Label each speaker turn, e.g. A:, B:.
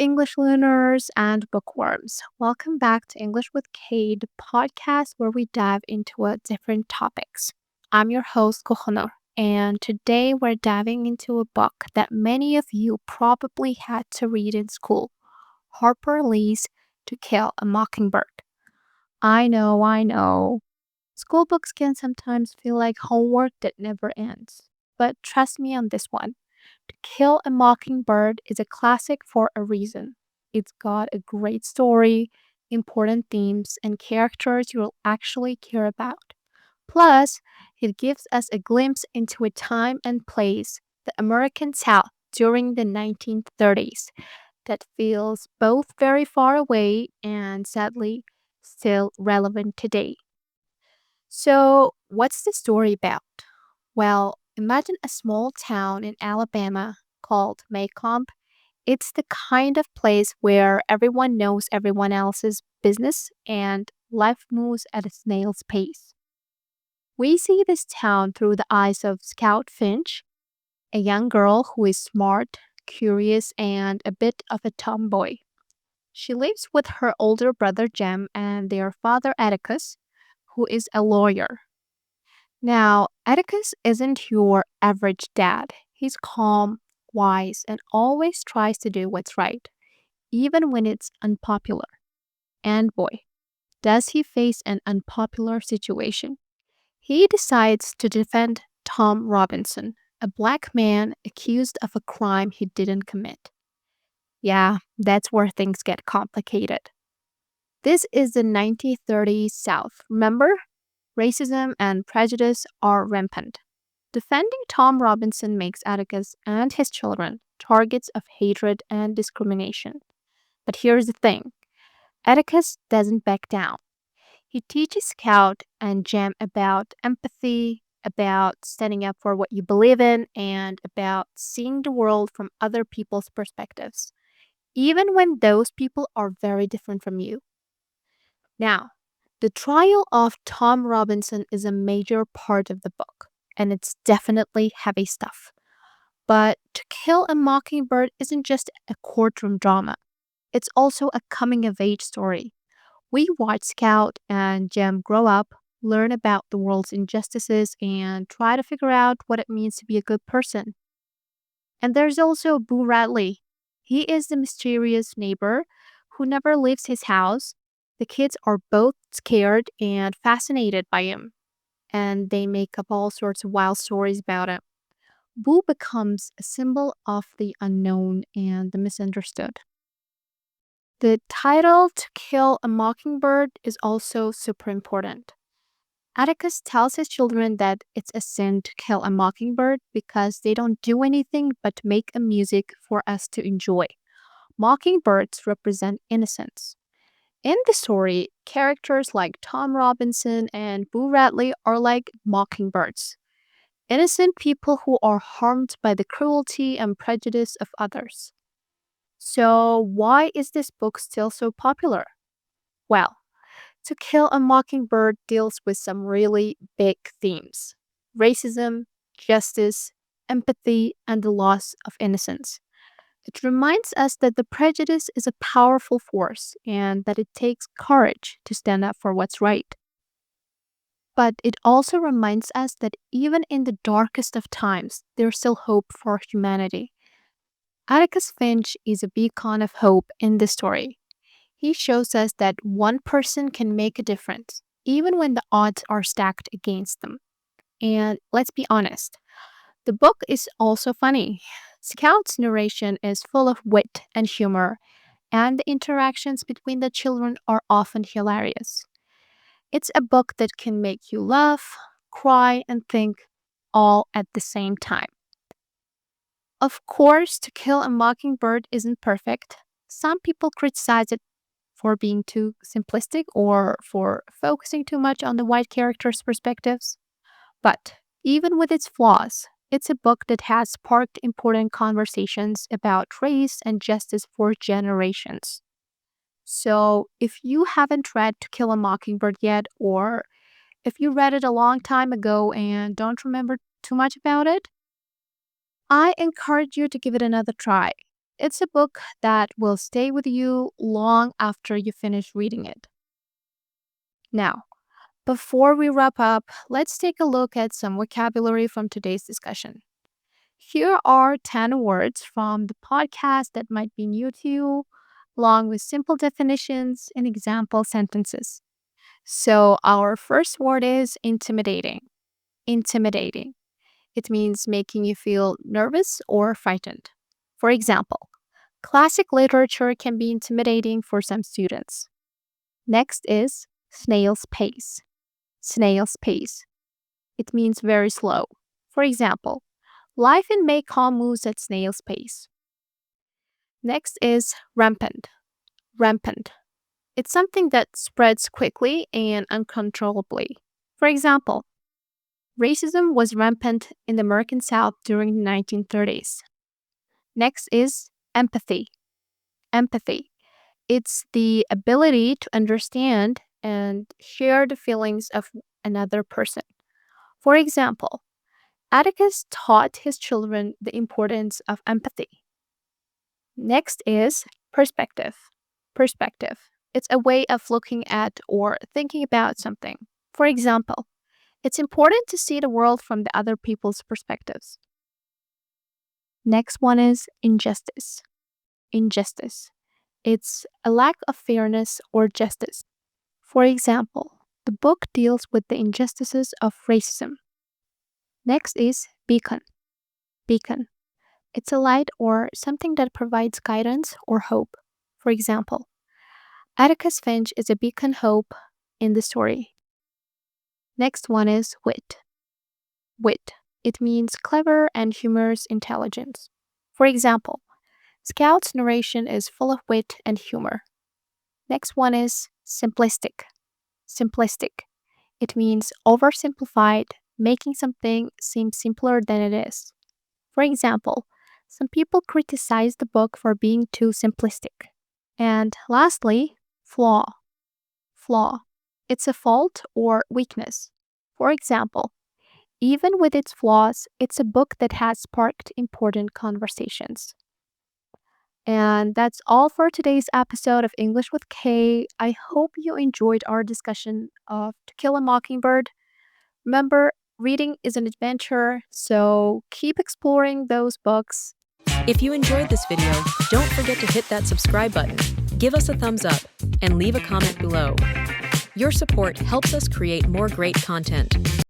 A: English learners and bookworms. Welcome back to English with Kate, the podcast where we dive into different topics. I'm your host, Kohonor, and today we're diving into a book that many of you probably had to read in school, Harper Lee's To Kill a Mockingbird. I know. School books can sometimes feel like homework that never ends. But trust me on this one. To Kill a Mockingbird is a classic for a reason. It's got a great story, important themes, and characters you'll actually care about. Plus, it gives us a glimpse into a time and place, the American South during the 1930s, that feels both very far away and sadly still relevant today. So, what's the story about? Well, imagine a small town in Alabama called Maycomb. It's the kind of place where everyone knows everyone else's business and life moves at a snail's pace. We see this town through the eyes of Scout Finch, a young girl who is smart, curious, and a bit of a tomboy. She lives with her older brother Jem and their father Atticus, who is a lawyer. Now, Atticus isn't your average dad. He's calm, wise, and always tries to do what's right, even when it's unpopular. And boy, does he face an unpopular situation. He decides to defend Tom Robinson, a black man accused of a crime he didn't commit. Yeah, that's where things get complicated. This is the 1930s South, remember? Racism and prejudice are rampant. Defending Tom Robinson makes Atticus and his children targets of hatred and discrimination. But here's the thing, Atticus doesn't back down. He teaches Scout and Jem about empathy, about standing up for what you believe in, and about seeing the world from other people's perspectives, even when those people are very different from you. Now, the trial of Tom Robinson is a major part of the book, and it's definitely heavy stuff. But To Kill a Mockingbird isn't just a courtroom drama, it's also a coming of age story. We watch Scout and Jem grow up, learn about the world's injustices, and try to figure out what it means to be a good person. And there's also Boo Radley. He is the mysterious neighbor who never leaves his house. The kids are both scared and fascinated by him, and they make up all sorts of wild stories about him. Boo becomes a symbol of the unknown and the misunderstood. The title To Kill a Mockingbird is also super important. Atticus tells his children that it's a sin to kill a mockingbird because they don't do anything but make a music for us to enjoy. Mockingbirds represent innocence. In the story, characters like Tom Robinson and Boo Radley are like mockingbirds, innocent people who are harmed by the cruelty and prejudice of others. So, why is this book still so popular? Well, To Kill a Mockingbird deals with some really big themes: racism, justice, empathy, and the loss of innocence. It reminds us that the prejudice is a powerful force and that it takes courage to stand up for what's right. But it also reminds us that even in the darkest of times, there's still hope for humanity. Atticus Finch is a beacon of hope in this story. He shows us that one person can make a difference, even when the odds are stacked against them. And let's be honest, the book is also funny. Scout's narration is full of wit and humor, and the interactions between the children are often hilarious. It's a book that can make you laugh, cry, and think all at the same time. Of course, To Kill a Mockingbird isn't perfect. Some people criticize it for being too simplistic or for focusing too much on the white characters' perspectives. But even with its flaws, it's a book that has sparked important conversations about race and justice for generations. So, if you haven't read To Kill a Mockingbird yet, or if you read it a long time ago and don't remember too much about it, I encourage you to give it another try. it's a book that will stay with you long after you finish reading it. Now, before we wrap up, let's take a look at some vocabulary from today's discussion. Here are 10 words from the podcast that might be new to you, along with simple definitions and example sentences. So, our first word is intimidating. Intimidating. It means making you feel nervous or frightened. For example, classic literature can be intimidating for some students. Next is snail's pace. Snail's pace. It means very slow. For example, life in Maycomb moves at snail's pace. Next is rampant. Rampant. It's something that spreads quickly and uncontrollably. For example, racism was rampant in the American South during the 1930s. Next is empathy. Empathy. It's the ability to understand and share the feelings of another person. For example, Atticus taught his children the importance of empathy. Next is perspective. Perspective. It's a way of looking at or thinking about something. For example, it's important to see the world from the other people's perspectives. Next one is injustice. Injustice. It's a lack of fairness or justice. For example, the book deals with the injustices of racism. Next is beacon. Beacon. It's a light or something that provides guidance or hope. For example, Atticus Finch is a beacon hope in the story. Next one is wit. Wit. It means clever and humorous intelligence. For example, Scout's narration is full of wit and humor. Next one is simplistic. Simplistic. It means oversimplified, making something seem simpler than it is. For example, some people criticize the book for being too simplistic. And lastly, flaw. Flaw. It's a fault or weakness. For example, even with its flaws, it's a book that has sparked important conversations. And that's all for today's episode of English with Kay. I hope you enjoyed our discussion of To Kill a Mockingbird. Remember, reading is an adventure, so keep exploring those books.
B: If you enjoyed this video, don't forget to hit that subscribe button, give us a thumbs up, and leave a comment below. Your support helps us create more great content.